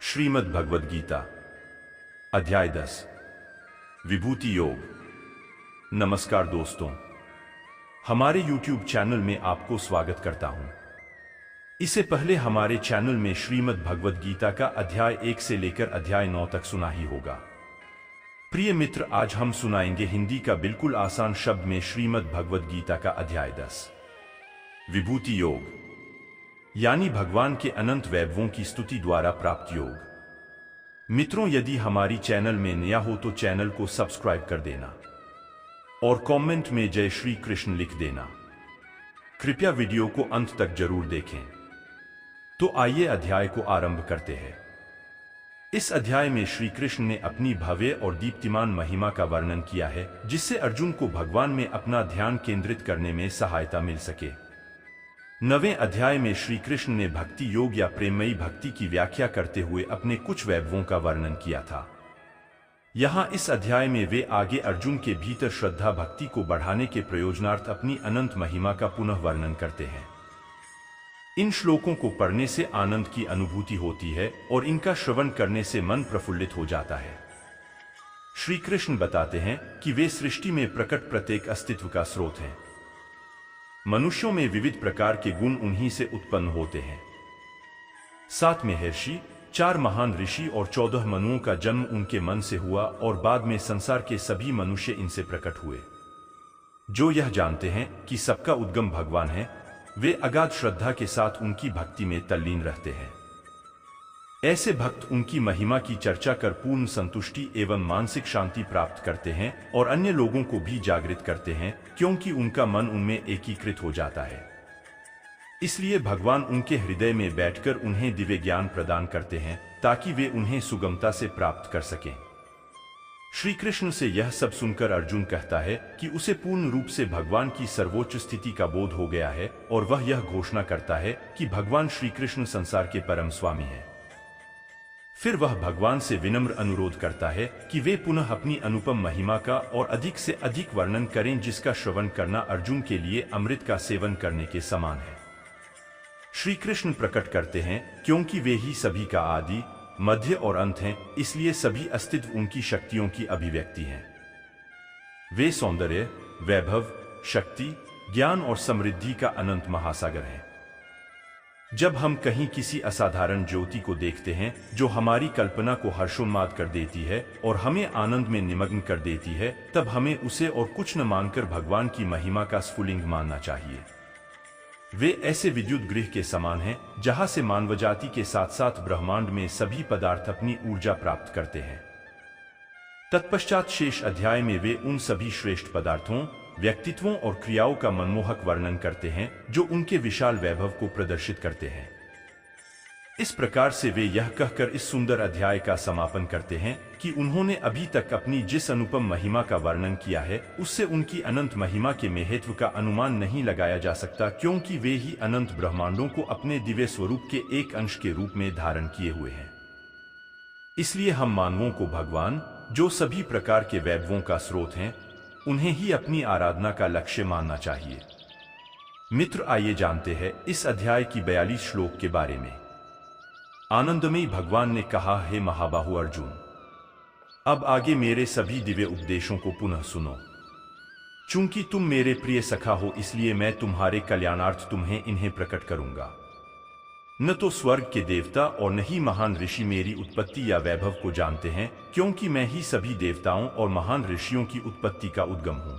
श्रीमद् भगवद गीता अध्याय 10 विभूति योग। नमस्कार दोस्तों, हमारे YouTube चैनल में आपको स्वागत करता हूं। इससे पहले हमारे चैनल में श्रीमद् भगवद गीता का अध्याय 1 से लेकर अध्याय 9 तक सुना ही होगा। प्रिय मित्र, आज हम सुनाएंगे हिंदी का बिल्कुल आसान शब्द में श्रीमद् भगवद गीता का अध्याय 10 विभूति योग, यानी भगवान के अनंत वैभवों की स्तुति द्वारा प्राप्त योग। मित्रों, यदि हमारी चैनल में नया हो तो चैनल को सब्सक्राइब कर देना और कमेंट में जय श्री कृष्ण लिख देना। कृपया वीडियो को अंत तक जरूर देखें। तो आइए अध्याय को आरंभ करते हैं। इस अध्याय में श्री कृष्ण ने अपनी भव्य और दीप्तिमान महिमा का वर्णन किया है, जिससे अर्जुन को भगवान में अपना ध्यान केंद्रित करने में सहायता मिल सके। 9वें अध्याय में श्री कृष्ण ने भक्ति योग या प्रेममयी भक्ति की व्याख्या करते हुए अपने कुछ वैभवों का वर्णन किया था। यहाँ इस अध्याय में वे आगे अर्जुन के भीतर श्रद्धा भक्ति को बढ़ाने के प्रयोजनार्थ अपनी अनंत महिमा का पुनः वर्णन करते हैं। इन श्लोकों को पढ़ने से आनंद की अनुभूति होती है और इनका श्रवण करने से मन प्रफुल्लित हो जाता है। श्री कृष्ण बताते हैं कि वे सृष्टि में प्रकट प्रत्येक अस्तित्व का स्रोत हैं। मनुष्यों में विविध प्रकार के गुण उन्हीं से उत्पन्न होते हैं। 7 महर्षि, 4 महान ऋषि और 14 मनुओं का जन्म उनके मन से हुआ और बाद में संसार के सभी मनुष्य इनसे प्रकट हुए। जो यह जानते हैं कि सबका उद्गम भगवान है, वे अगाध श्रद्धा के साथ उनकी भक्ति में तल्लीन रहते हैं। ऐसे भक्त उनकी महिमा की चर्चा कर पूर्ण संतुष्टि एवं मानसिक शांति प्राप्त करते हैं और अन्य लोगों को भी जागृत करते हैं, क्योंकि उनका मन उनमें एकीकृत हो जाता है। इसलिए भगवान उनके हृदय में बैठकर उन्हें दिव्य ज्ञान प्रदान करते हैं, ताकि वे उन्हें सुगमता से प्राप्त कर सकें। श्री कृष्ण से यह सब सुनकर अर्जुन कहता है कि उसे पूर्ण रूप से भगवान की सर्वोच्च स्थिति का बोध हो गया है और वह यह घोषणा करता है कि भगवान श्री कृष्ण संसार के परम स्वामी हैं। फिर वह भगवान से विनम्र अनुरोध करता है कि वे पुनः अपनी अनुपम महिमा का और अधिक से अधिक वर्णन करें, जिसका श्रवण करना अर्जुन के लिए अमृत का सेवन करने के समान है। श्री कृष्ण प्रकट करते हैं क्योंकि वे ही सभी का आदि, मध्य और अंत हैं, इसलिए सभी अस्तित्व उनकी शक्तियों की अभिव्यक्ति हैं। वे सौंदर्य, वैभव, शक्ति, ज्ञान और समृद्धि का अनंत महासागर हैं। जब हम कहीं किसी असाधारण ज्योति को देखते हैं जो हमारी कल्पना को हर्षोन्माद कर देती है और हमें आनंद में निमग्न कर देती है, तब हमें उसे और कुछ न मानकर भगवान की महिमा का स्फुलिंग मानना चाहिए। वे ऐसे विद्युत गृह के समान हैं जहां से मानवजाति के साथ साथ ब्रह्मांड में सभी पदार्थ अपनी ऊर्जा प्राप्त करते हैं। तत्पश्चात शेष अध्याय में वे उन सभी श्रेष्ठ पदार्थों, व्यक्तित्वों और क्रियाओं का मनमोहक वर्णन करते हैं जो उनके विशाल वैभव को प्रदर्शित करते हैं। इस प्रकार से वे यह कहकर इस सुंदर अध्याय का समापन करते हैं कि उन्होंने अभी तक अपनी जिस अनुपम महिमा का वर्णन किया है, उससे उनकी अनंत महिमा के महत्व का अनुमान नहीं लगाया जा सकता, क्योंकि वे ही अनंत ब्रह्मांडों को अपने दिव्य स्वरूप के एक अंश के रूप में धारण किए हुए हैं। इसलिए हम मानवों को भगवान, जो सभी प्रकार के वैभवों का स्रोत हैं, उन्हें ही अपनी आराधना का लक्ष्य मानना चाहिए। मित्र, आइए जानते हैं इस अध्याय की 42 श्लोक के बारे में। आनंदमयी भगवान ने कहा, हे महाबाहु अर्जुन, अब आगे मेरे सभी दिव्य उपदेशों को पुनः सुनो। चूंकि तुम मेरे प्रिय सखा हो, इसलिए मैं तुम्हारे कल्याणार्थ तुम्हें इन्हें प्रकट करूंगा। न तो स्वर्ग के देवता और न ही महान ऋषि मेरी उत्पत्ति या वैभव को जानते हैं, क्योंकि मैं ही सभी देवताओं और महान ऋषियों की उत्पत्ति का उद्गम हूं।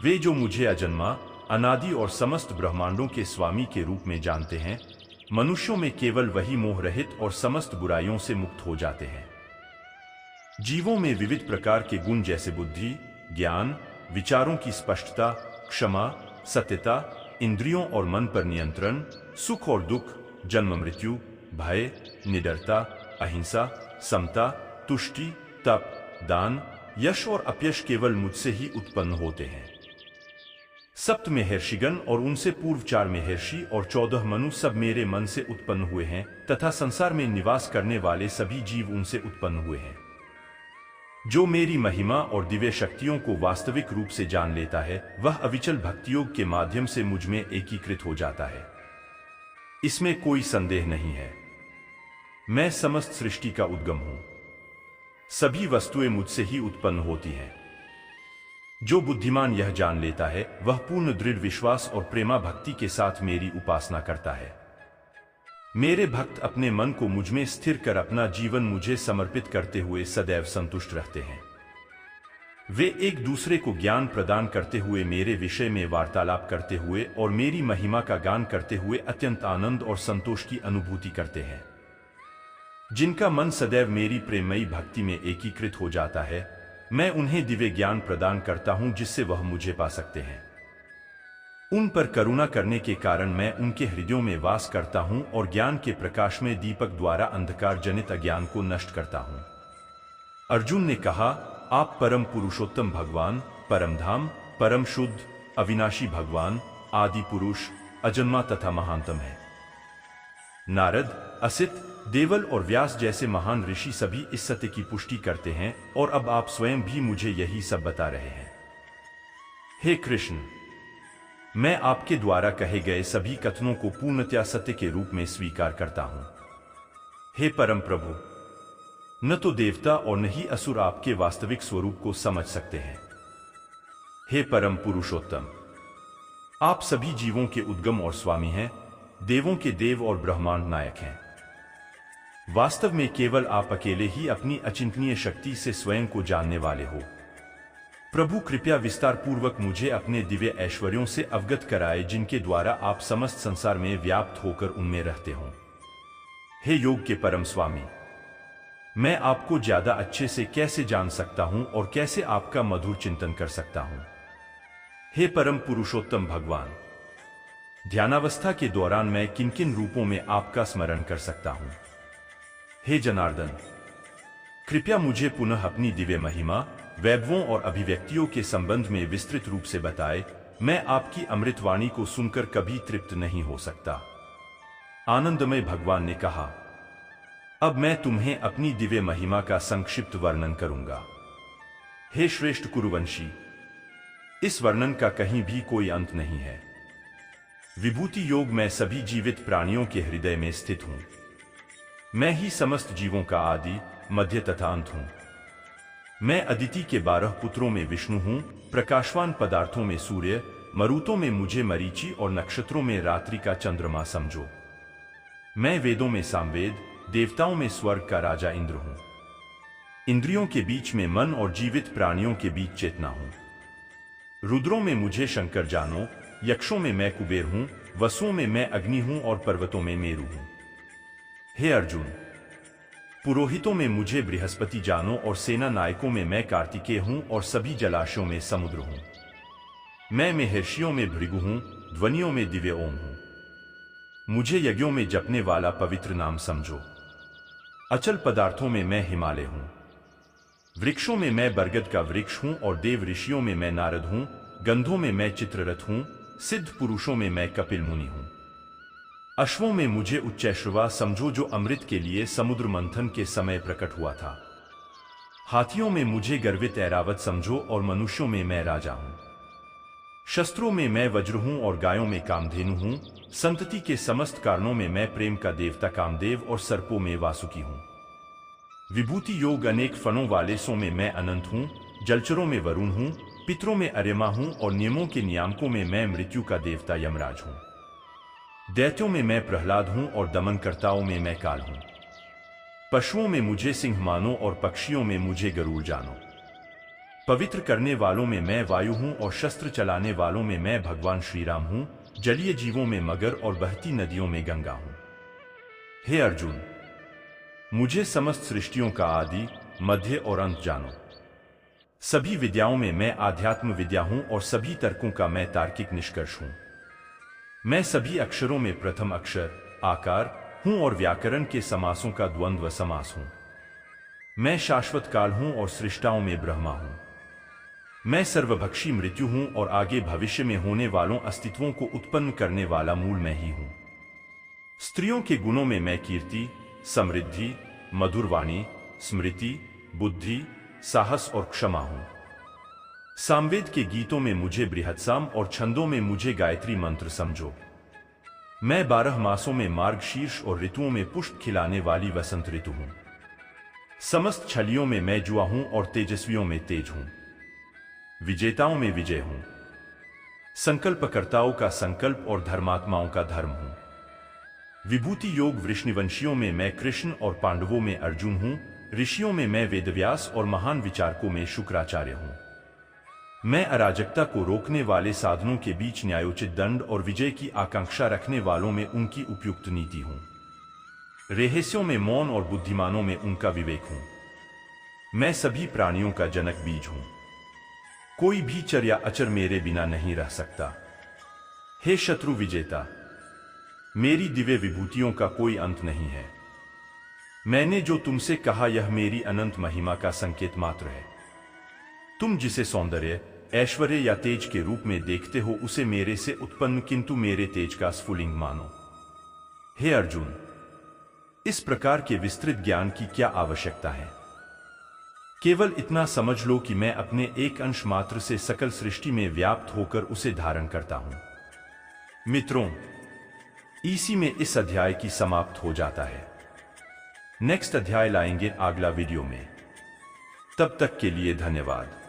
वे जो मुझे अजन्मा, अनादि और समस्त ब्रह्मांडों के स्वामी के रूप में जानते हैं, मनुष्यों में केवल वही मोह रहित और समस्त बुराइयों से मुक्त हो जाते हैं। जीवों में विविध प्रकार के गुण जैसे बुद्धि, ज्ञान, विचारों की स्पष्टता, क्षमा, सत्यता, इंद्रियों और मन पर नियंत्रण, सुख और दुख, जन्म मृत्यु, भय, निडरता, अहिंसा, समता, तुष्टि, तप, दान, यश और अपयश केवल मुझसे ही उत्पन्न होते हैं। सप्त महर्षिगण और उनसे पूर्व 4 महर्षि और 14 मनु सब मेरे मन से उत्पन्न हुए हैं, तथा संसार में निवास करने वाले सभी जीव उनसे उत्पन्न हुए हैं। जो मेरी महिमा और दिव्य शक्तियों को वास्तविक रूप से जान लेता है, वह अविचल भक्तियोग के माध्यम से मुझ में एकीकृत हो जाता है। इसमें कोई संदेह नहीं है। मैं समस्त सृष्टि का उद्गम हूं। सभी वस्तुएं मुझसे ही उत्पन्न होती हैं। जो बुद्धिमान यह जान लेता है वह पूर्ण दृढ़ विश्वास और प्रेमा भक्ति के साथ मेरी उपासना करता है। मेरे भक्त अपने मन को मुझ में स्थिर कर अपना जीवन मुझे समर्पित करते हुए सदैव संतुष्ट रहते हैं। वे एक दूसरे को ज्ञान प्रदान करते हुए, मेरे विषय में वार्तालाप करते हुए और मेरी महिमा का गान करते हुए अत्यंत आनंद और संतोष की अनुभूति करते हैं। जिनका मन सदैव मेरी प्रेममयी भक्ति में एकीकृत हो जाता है, मैं उन्हें दिव्य ज्ञान प्रदान करता हूं जिससे वह मुझे पा सकते हैं। उन पर करुणा करने के कारण मैं उनके हृदयों में वास करता हूं और ज्ञान के प्रकाश में दीपक द्वारा अंधकार जनित अज्ञान को नष्ट करता हूं। अर्जुन ने कहा, आप परम पुरुषोत्तम भगवान, परम धाम, परम शुद्ध, अविनाशी भगवान, आदि पुरुष, अजन्मा तथा महानतम है। नारद, असित, देवल और व्यास जैसे महान ऋषि सभी इस सत्य की पुष्टि करते हैं और अब आप स्वयं भी मुझे यही सब बता रहे हैं। हे कृष्ण, मैं आपके द्वारा कहे गए सभी कथनों को पूर्णतया सत्य के रूप में स्वीकार करता हूं। हे परम प्रभु, न तो देवता और न ही असुर आपके वास्तविक स्वरूप को समझ सकते हैं। हे परम पुरुषोत्तम, आप सभी जीवों के उद्गम और स्वामी हैं, देवों के देव और ब्रह्मांड नायक हैं। वास्तव में केवल आप अकेले ही अपनी अचिंतनीय शक्ति से स्वयं को जानने वाले हो। प्रभु, कृपया विस्तार पूर्वक मुझे अपने दिव्य ऐश्वर्यों से अवगत कराए जिनके द्वारा आप समस्त संसार में व्याप्त होकर उनमें रहते हो। हे योग के परम स्वामी, मैं आपको ज्यादा अच्छे से कैसे जान सकता हूं और कैसे आपका मधुर चिंतन कर सकता हूं। हे परम पुरुषोत्तम भगवान, ध्यानावस्था के दौरान मैं किन किन रूपों में आपका स्मरण कर सकता हूं। हे जनार्दन, कृपया मुझे पुनः अपनी दिव्य महिमा, वैभवों और अभिव्यक्तियों के संबंध में विस्तृत रूप से बताए। मैं आपकी अमृतवाणी को सुनकर कभी तृप्त नहीं हो सकता। आनंदमय भगवान ने कहा, अब मैं तुम्हें अपनी दिव्य महिमा का संक्षिप्त वर्णन करूंगा। हे श्रेष्ठ कुरुवंशी, इस वर्णन का कहीं भी कोई अंत नहीं है। विभूति योग में सभी जीवित प्राणियों के हृदय में स्थित हूं। मैं ही समस्त जीवों का आदि, मध्य तथा अंत हूं। मैं अदिति के 12 पुत्रों में विष्णु हूं, प्रकाशवान पदार्थों में सूर्य, मरुतों में मुझे मरीचि और नक्षत्रों में रात्रि का चंद्रमा समझो। मैं वेदों में सामवेद, देवताओं में स्वर्ग का राजा इंद्र हूं। इंद्रियों के बीच में मन और जीवित प्राणियों के बीच चेतना हूं। रुद्रों में मुझे शंकर जानो, यक्षों में मैं कुबेर हूं, वसुओं में मैं अग्नि हूं और पर्वतों में मेरु हूं। हे अर्जुन, पुरोहितों में मुझे बृहस्पति जानो और सेना नायकों में मैं कार्तिकेय हूं और सभी जलाशयों में समुद्र हूं। मैं महर्षियों में भृगु हूं, ध्वनियों में दिव्य ओम हूं। मुझे यज्ञों में जपने वाला पवित्र नाम समझो। अचल पदार्थों में मैं हिमालय हूं। वृक्षों में मैं बरगद का वृक्ष हूं और देव ऋषियों में मैं नारद हूं। गंधों में मैं चित्ररथ हूं। सिद्ध पुरुषों में मैं कपिल मुनि हूं। अश्वों में मुझे उच्चैश्रवा समझो जो अमृत के लिए समुद्र मंथन के समय प्रकट हुआ था। हाथियों में मुझे गर्वित ऐरावत समझो और मनुष्यों में मैं राजा हूं। शस्त्रों में मैं वज्र हूं और गायों में कामधेनु हूं। संतति के समस्त कारणों में मैं प्रेम का देवता कामदेव और सर्पों में वासुकी हूं। विभूति योग अनेक फणों वाले सो में मैं अनंत हूं। जलचरों में वरुण हूं, पितरों में अर्यमा हूं और नियमों के नियामकों में मैं मृत्यु का देवता यमराज हूं। दैत्यों में मैं प्रहलाद हूं और दमनकर्ताओं में मैं काल हूं। पशुओं में मुझे सिंह मानो और पक्षियों में मुझे गरुड़ जानो। पवित्र करने वालों में मैं वायु हूं और शस्त्र चलाने वालों में मैं भगवान श्री राम हूं। जलीय जीवों में मगर और बहती नदियों में गंगा हूं। हे अर्जुन, मुझे समस्त सृष्टियों का आदि, मध्य और अंत जानो। सभी विद्याओं में मैं आध्यात्म विद्या हूं और सभी तर्कों का मैं तार्किक निष्कर्ष हूं। मैं सभी अक्षरों में प्रथम अक्षर, आकार हूं और व्याकरण के समासों का द्वंद्व समास हूं। मैं शाश्वत काल हूं और सृष्टाओं में ब्रह्मा हूं। मैं सर्वभक्षी मृत्यु हूं और आगे भविष्य में होने वालों अस्तित्वों को उत्पन्न करने वाला मूल मैं ही हूं। स्त्रियों के गुणों में मैं कीर्ति, समृद्धि, मधुरवाणी, स्मृति, बुद्धि, साहस और क्षमा हूं। सामवेद के गीतों में मुझे बृहत्साम और छंदों में मुझे गायत्री मंत्र समझो। मैं 12 मासों में मार्गशीर्ष और ऋतुओं में पुष्प खिलाने वाली वसंत ऋतु हूं। समस्त छलियों में मैं जुआ हूं और तेजस्वियों में तेज हूं। विजेताओं में विजय हूं। संकल्पकर्ताओं का संकल्प और धर्मात्माओं का धर्म हूं। विभूति योग वृष्णिवंशियों में मैं कृष्ण और पांडवों में अर्जुन हूं। ऋषियों में मैं वेदव्यास और महान विचारकों में शुक्राचार्य हूं। मैं अराजकता को रोकने वाले साधनों के बीच न्यायोचित दंड और विजय की आकांक्षा रखने वालों में उनकी उपयुक्त नीति हूं। रहस्यों में मौन और बुद्धिमानों में उनका विवेक हूं। मैं सभी प्राणियों का जनक बीज हूं। कोई भी चर या अचर मेरे बिना नहीं रह सकता। हे शत्रु विजेता, मेरी दिव्य विभूतियों का कोई अंत नहीं है। मैंने जो तुमसे कहा यह मेरी अनंत महिमा का संकेत मात्र है। तुम जिसे सौंदर्य, ऐश्वर्य या तेज के रूप में देखते हो उसे मेरे से उत्पन्न किंतु मेरे तेज का स्फुलिंग मानो। हे अर्जुन, इस प्रकार के विस्तृत ज्ञान की क्या आवश्यकता है? केवल इतना समझ लो कि मैं अपने एक अंश मात्र से सकल सृष्टि में व्याप्त होकर उसे धारण करता हूं। मित्रों, इसी में इस अध्याय की समाप्त हो जाता है। नेक्स्ट अध्याय लाएंगे अगला वीडियो में। तब तक के लिए धन्यवाद।